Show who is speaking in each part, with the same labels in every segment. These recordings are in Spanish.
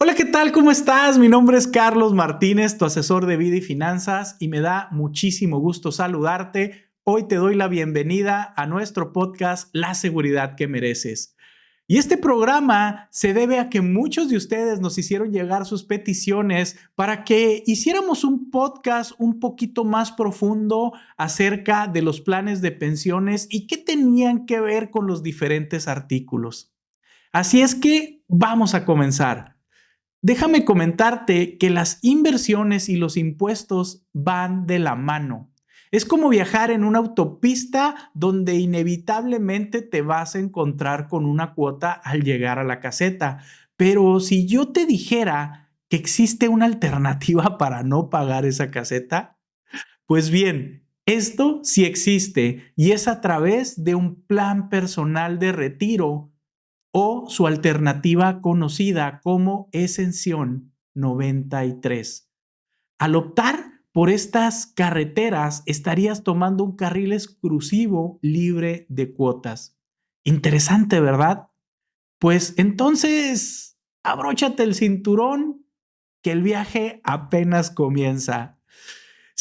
Speaker 1: Hola, ¿qué tal? ¿Cómo estás? Mi nombre es Carlos Martínez, tu asesor de vida y finanzas, y me da muchísimo gusto saludarte. Hoy te doy la bienvenida a nuestro podcast La seguridad que mereces. Y este programa se debe a que muchos de ustedes nos hicieron llegar sus peticiones para que hiciéramos un podcast un poquito más profundo acerca de los planes de pensiones y qué tenían que ver con los diferentes artículos. Así es que vamos a comenzar. Déjame comentarte que las inversiones y los impuestos van de la mano. Es como viajar en una autopista donde inevitablemente te vas a encontrar con una cuota al llegar a la caseta. Pero si yo te dijera que existe una alternativa para no pagar esa caseta, pues bien, esto sí existe y es a través de un plan personal de retiro o su alternativa conocida como exención 93. Al optar por estas carreteras, estarías tomando un carril exclusivo libre de cuotas. Interesante, ¿verdad? Pues entonces, abróchate el cinturón, que el viaje apenas comienza.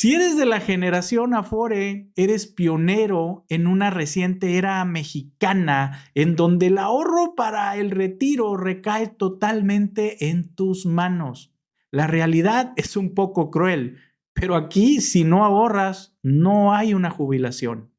Speaker 1: Si eres de la generación Afore, eres pionero en una reciente era mexicana en donde el ahorro para el retiro recae totalmente en tus manos. La realidad es un poco cruel, pero aquí si no ahorras, no hay una jubilación.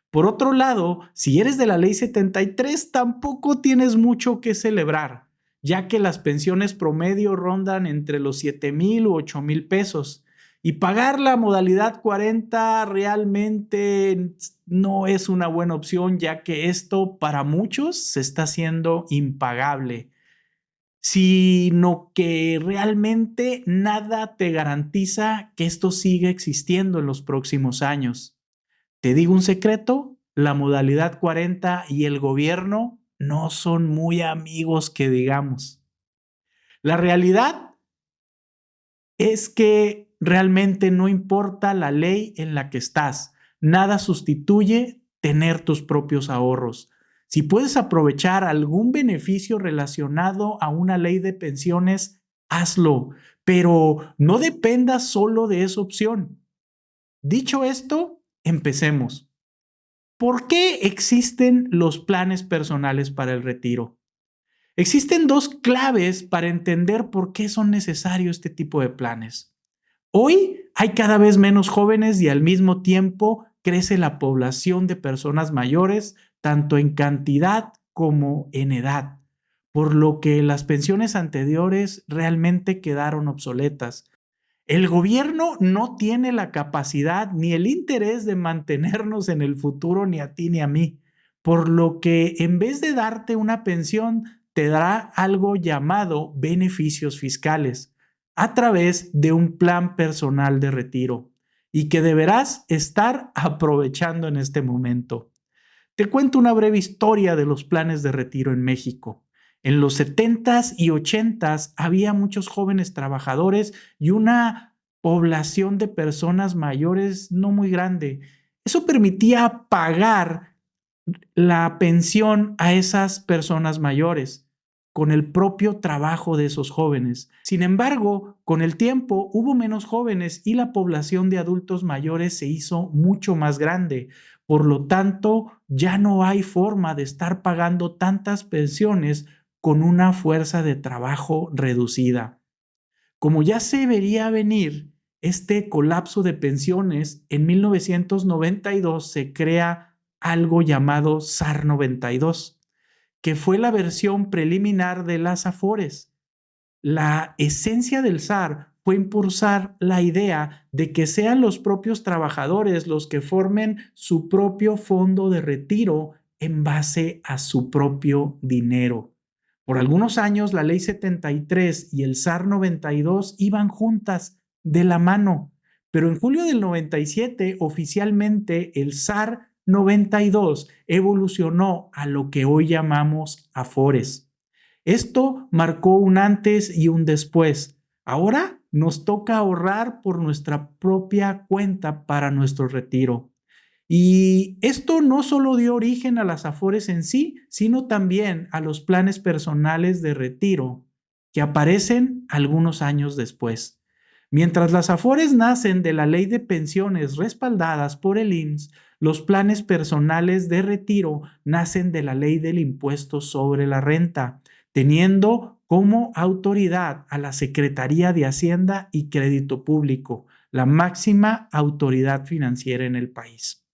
Speaker 1: Por otro lado, si eres de la ley 73, tampoco tienes mucho que celebrar, ya que las pensiones promedio rondan entre los 7,000 u 8,000 pesos. Y pagar la modalidad 40 realmente no es una buena opción, ya que esto para muchos se está haciendo impagable, sino que realmente nada te garantiza que esto siga existiendo en los próximos años. Te digo un secreto, la modalidad 40 y el gobierno no son muy amigos que digamos. La realidad es que realmente no importa la ley en la que estás, nada sustituye tener tus propios ahorros. Si puedes aprovechar algún beneficio relacionado a una ley de pensiones, hazlo, pero no dependas solo de esa opción. Dicho esto, empecemos. ¿Por qué existen los planes personales para el retiro? Existen dos claves para entender por qué son necesarios este tipo de planes. Hoy hay cada vez menos jóvenes y al mismo tiempo crece la población de personas mayores, tanto en cantidad como en edad, por lo que las pensiones anteriores realmente quedaron obsoletas. El gobierno no tiene la capacidad ni el interés de mantenernos en el futuro ni a ti ni a mí, por lo que en vez de darte una pensión, te dará algo llamado beneficios fiscales a través de un plan personal de retiro y que deberás estar aprovechando en este momento. Te cuento una breve historia de los planes de retiro en México. En los 70s y 80s había muchos jóvenes trabajadores y una población de personas mayores no muy grande. Eso permitía pagar la pensión a esas personas mayores con el propio trabajo de esos jóvenes. Sin embargo, con el tiempo hubo menos jóvenes y la población de adultos mayores se hizo mucho más grande. Por lo tanto, ya no hay forma de estar pagando tantas pensiones con una fuerza de trabajo reducida. Como ya se vería venir este colapso de pensiones, en 1992 se crea algo llamado SAR 92, que fue la versión preliminar de las AFORES. La esencia del SAR fue impulsar la idea de que sean los propios trabajadores los que formen su propio fondo de retiro en base a su propio dinero. Por algunos años, la Ley 73 y el SAR 92 iban juntas de la mano, pero en julio del 97, oficialmente el SAR 92 evolucionó a lo que hoy llamamos AFORES. Esto marcó un antes y un después. Ahora nos toca ahorrar por nuestra propia cuenta para nuestro retiro. Y esto no solo dio origen a las AFORES en sí, sino también a los planes personales de retiro que aparecen algunos años después. Mientras las Afores nacen de la ley de pensiones respaldadas por el IMSS, los planes personales de retiro nacen de la ley del impuesto sobre la renta, teniendo como autoridad a la Secretaría de Hacienda y Crédito Público, la máxima autoridad financiera en el país.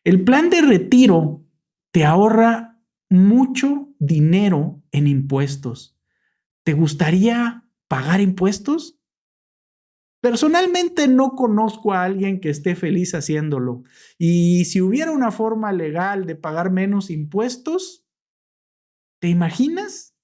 Speaker 1: El plan de retiro te ahorra mucho dinero en impuestos. ¿Te gustaría pagar impuestos? Personalmente no conozco a alguien que esté feliz haciéndolo. Y si hubiera una forma legal de pagar menos impuestos, ¿te imaginas?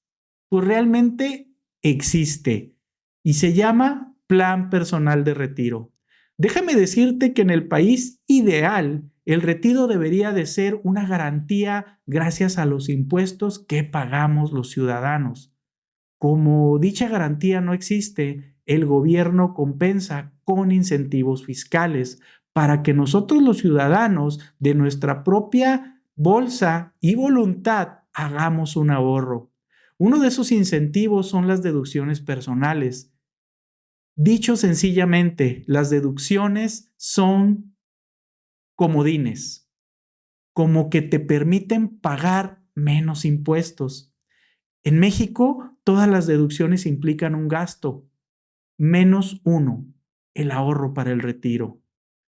Speaker 1: Pues realmente existe y se llama Plan Personal de Retiro. Déjame decirte que en el país ideal, el retiro debería de ser una garantía gracias a los impuestos que pagamos los ciudadanos. Como dicha garantía no existe, el gobierno compensa con incentivos fiscales para que nosotros los ciudadanos de nuestra propia bolsa y voluntad hagamos un ahorro. Uno de esos incentivos son las deducciones personales. Dicho sencillamente, las deducciones son comodines, como que te permiten pagar menos impuestos. En México, todas las deducciones implican un gasto, menos uno, el ahorro para el retiro.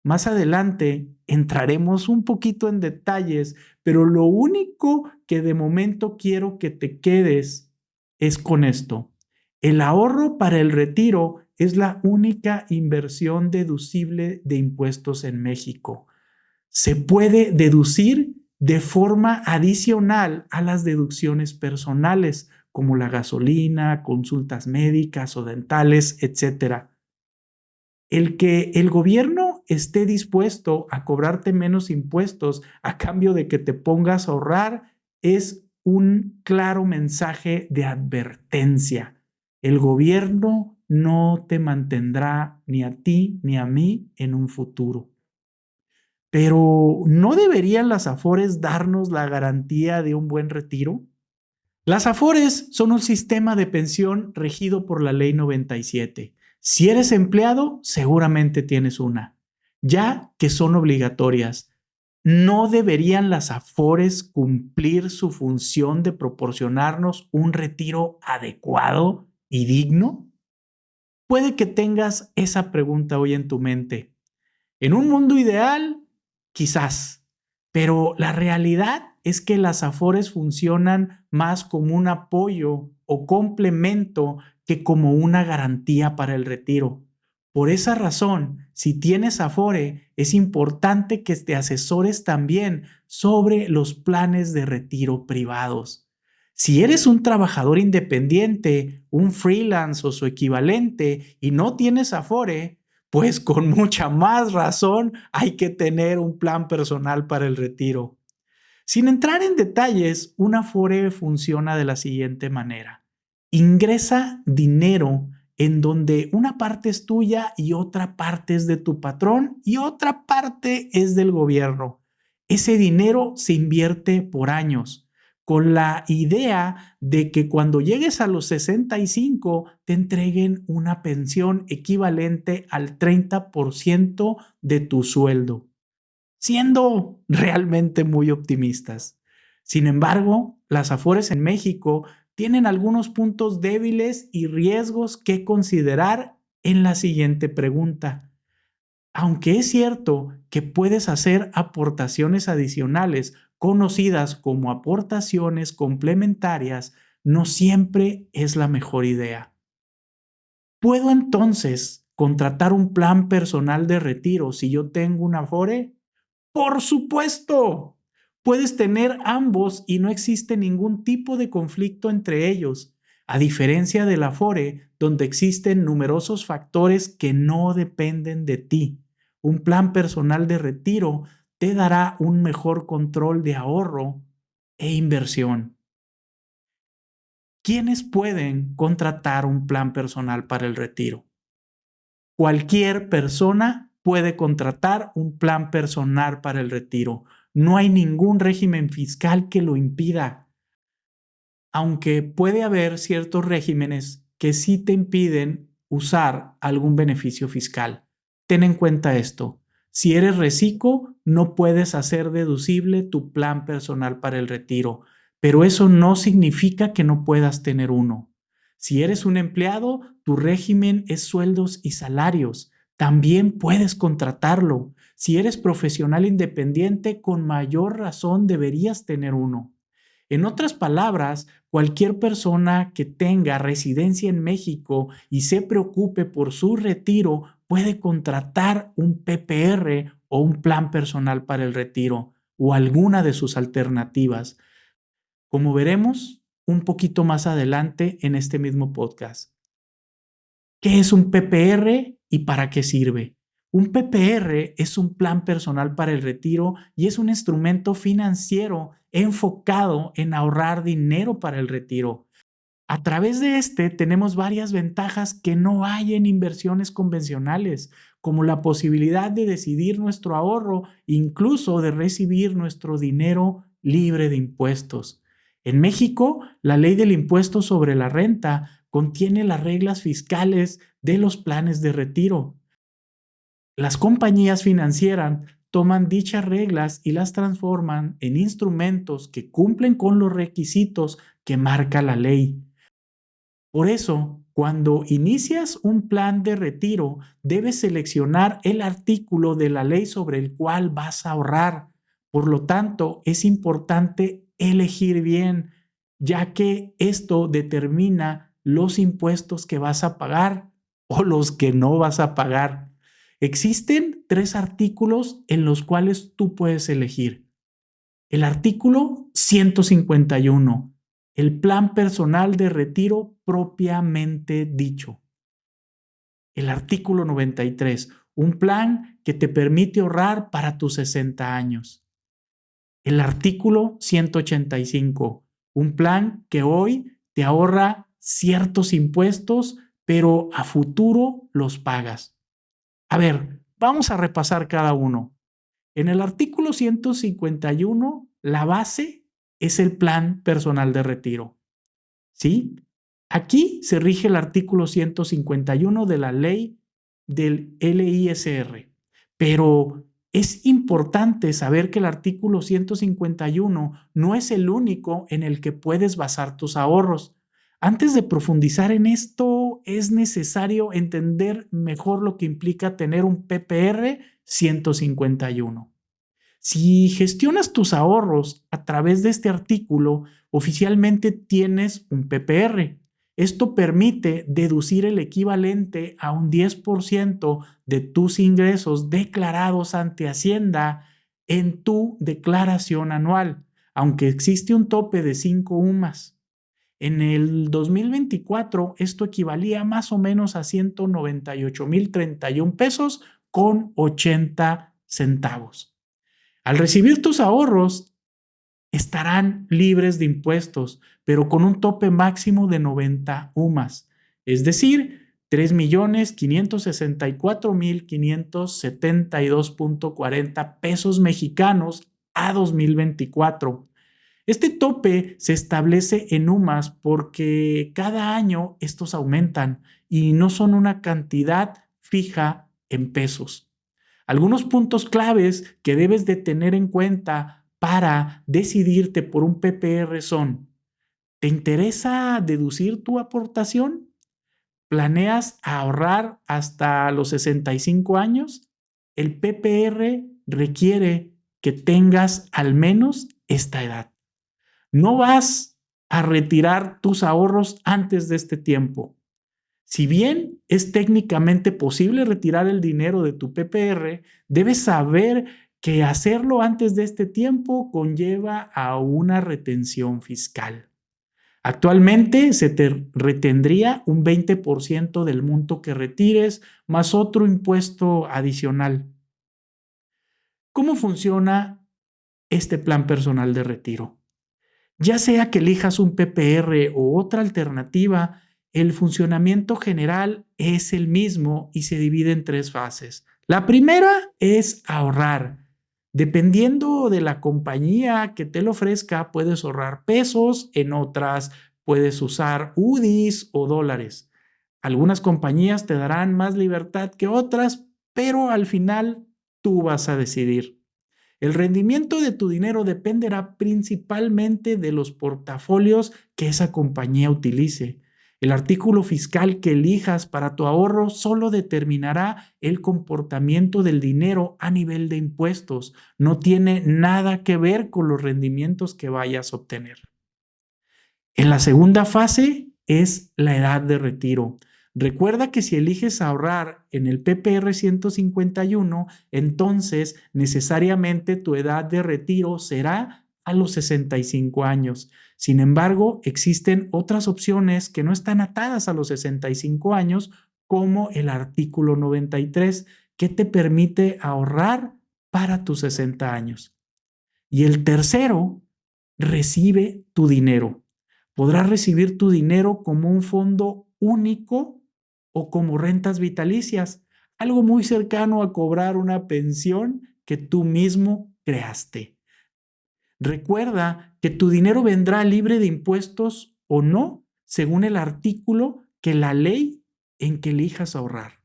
Speaker 1: Más adelante entraremos un poquito en detalles, pero lo único que de momento quiero que te quedes es con esto. El ahorro para el retiro es la única inversión deducible de impuestos en México. Se puede deducir de forma adicional a las deducciones personales, como la gasolina, consultas médicas o dentales, etc. El que el gobierno esté dispuesto a cobrarte menos impuestos a cambio de que te pongas a ahorrar es un claro mensaje de advertencia. El gobierno no te mantendrá ni a ti ni a mí en un futuro. Pero ¿no deberían las Afores darnos la garantía de un buen retiro? Las Afores son un sistema de pensión regido por la Ley 97. Si eres empleado, seguramente tienes una, ya que son obligatorias. ¿No deberían las Afores cumplir su función de proporcionarnos un retiro adecuado y digno? Puede que tengas esa pregunta hoy en tu mente. En un mundo ideal, quizás, pero la realidad es que las Afores funcionan más como un apoyo o complemento que como una garantía para el retiro. Por esa razón, si tienes Afore, es importante que te asesores también sobre los planes de retiro privados. Si eres un trabajador independiente, un freelance o su equivalente y no tienes Afore, pues con mucha más razón hay que tener un plan personal para el retiro. Sin entrar en detalles, un Afore funciona de la siguiente manera. Ingresa dinero en donde una parte es tuya y otra parte es de tu patrón y otra parte es del gobierno. Ese dinero se invierte por años, con la idea de que cuando llegues a los 65 te entreguen una pensión equivalente al 30% de tu sueldo, siendo realmente muy optimistas. Sin embargo, las Afores en México tienen algunos puntos débiles y riesgos que considerar en la siguiente pregunta. Aunque es cierto que puedes hacer aportaciones adicionales conocidas como aportaciones complementarias, no siempre es la mejor idea. ¿Puedo entonces contratar un plan personal de retiro si yo tengo un Afore? Por supuesto, puedes tener ambos y no existe ningún tipo de conflicto entre ellos, a diferencia del Afore, donde existen numerosos factores que no dependen de ti. Un plan personal de retiro te dará un mejor control de ahorro e inversión. ¿Quiénes pueden contratar un plan personal para el retiro? Cualquier persona puede contratar un plan personal para el retiro. No hay ningún régimen fiscal que lo impida. aunque puede haber ciertos regímenes que sí te impiden usar algún beneficio fiscal. Ten en cuenta esto. Si eres reciclo, no puedes hacer deducible tu plan personal para el retiro, pero eso no significa que no puedas tener uno. Si eres un empleado, tu régimen es sueldos y salarios. También puedes contratarlo. Si eres profesional independiente, con mayor razón deberías tener uno. En otras palabras, cualquier persona que tenga residencia en México y se preocupe por su retiro puede contratar un PPR o un plan personal para el retiro o alguna de sus alternativas, como veremos un poquito más adelante en este mismo podcast. ¿Qué es un PPR y para qué sirve? Un PPR es un plan personal para el retiro y es un instrumento financiero enfocado en ahorrar dinero para el retiro. A través de este tenemos varias ventajas que no hay en inversiones convencionales, como la posibilidad de decidir nuestro ahorro, incluso de recibir nuestro dinero libre de impuestos. En México, la ley del impuesto sobre la renta contiene las reglas fiscales de los planes de retiro. Las compañías financieras toman dichas reglas y las transforman en instrumentos que cumplen con los requisitos que marca la ley. Por eso, cuando inicias un plan de retiro, debes seleccionar el artículo de la ley sobre el cual vas a ahorrar. Por lo tanto, es importante elegir bien, ya que esto determina los impuestos que vas a pagar o los que no vas a pagar. Existen 3 artículos en los cuales tú puedes elegir. El artículo 151. El plan personal de retiro propiamente dicho. El artículo 93, un plan que te permite ahorrar para tus 60 años. El artículo 185, un plan que hoy te ahorra ciertos impuestos, pero a futuro los pagas. A ver, vamos a repasar cada uno. En el artículo 151, la base es el plan personal de retiro. ¿Sí? Aquí se rige el artículo 151 de la ley del LISR, pero es importante saber que el artículo 151 no es el único en el que puedes basar tus ahorros. Antes de profundizar en esto, es necesario entender mejor lo que implica tener un PPR 151. Si gestionas tus ahorros a través de este artículo, oficialmente tienes un PPR. Esto permite deducir el equivalente a un 10% de tus ingresos declarados ante Hacienda en tu declaración anual, aunque existe un tope de 5 UMAS. En el 2024, esto equivalía más o menos a 198,031 pesos con 80 centavos. Al recibir tus ahorros, estarán libres de impuestos, pero con un tope máximo de 90 UMAS, es decir, 3,564,572.40 pesos mexicanos a 2024. Este tope se establece en UMAS porque cada año estos aumentan y no son una cantidad fija en pesos. Algunos puntos claves que debes de tener en cuenta para decidirte por un PPR son: ¿te interesa deducir tu aportación? ¿Planeas ahorrar hasta los 65 años? El PPR requiere que tengas al menos esta edad. No vas a retirar tus ahorros antes de este tiempo. Si bien es técnicamente posible retirar el dinero de tu PPR, debes saber que hacerlo antes de este tiempo conlleva a una retención fiscal. Actualmente se te retendría un 20% del monto que retires más otro impuesto adicional. ¿Cómo funciona este plan personal de retiro? Ya sea que elijas un PPR o otra alternativa, el funcionamiento general es el mismo y se divide en 3 fases. La primera es ahorrar. Dependiendo de la compañía que te lo ofrezca, puedes ahorrar pesos, en otras puedes usar UDIs o dólares. Algunas compañías te darán más libertad que otras, pero al final tú vas a decidir. El rendimiento de tu dinero dependerá principalmente de los portafolios que esa compañía utilice. El artículo fiscal que elijas para tu ahorro solo determinará el comportamiento del dinero a nivel de impuestos. No tiene nada que ver con los rendimientos que vayas a obtener. En la segunda fase es la edad de retiro. Recuerda que si eliges ahorrar en el PPR 151, entonces necesariamente tu edad de retiro será a los 65 años. Sin embargo, existen otras opciones que no están atadas a los 65 años, como el artículo 93, que te permite ahorrar para tus 60 años. Y el tercero, recibe tu dinero. Podrás recibir tu dinero como un fondo único o como rentas vitalicias, algo muy cercano a cobrar una pensión que tú mismo creaste. Recuerda que tu dinero vendrá libre de impuestos o no, según el artículo que la ley en que elijas ahorrar.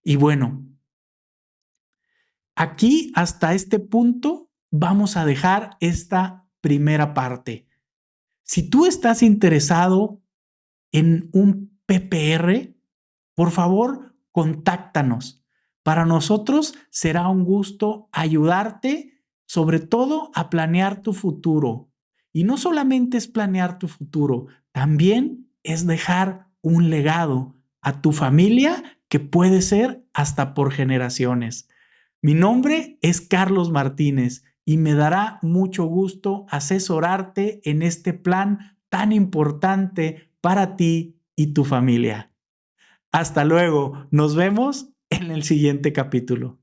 Speaker 1: Y bueno, aquí hasta este punto vamos a dejar esta primera parte. Si tú estás interesado en un PPR, por favor, contáctanos. Para nosotros será un gusto ayudarte, sobre todo a planear tu futuro. Y no solamente es planear tu futuro, también es dejar un legado a tu familia que puede ser hasta por generaciones. Mi nombre es Carlos Martínez y me dará mucho gusto asesorarte en este plan tan importante para ti y tu familia. Hasta luego, nos vemos en el siguiente capítulo.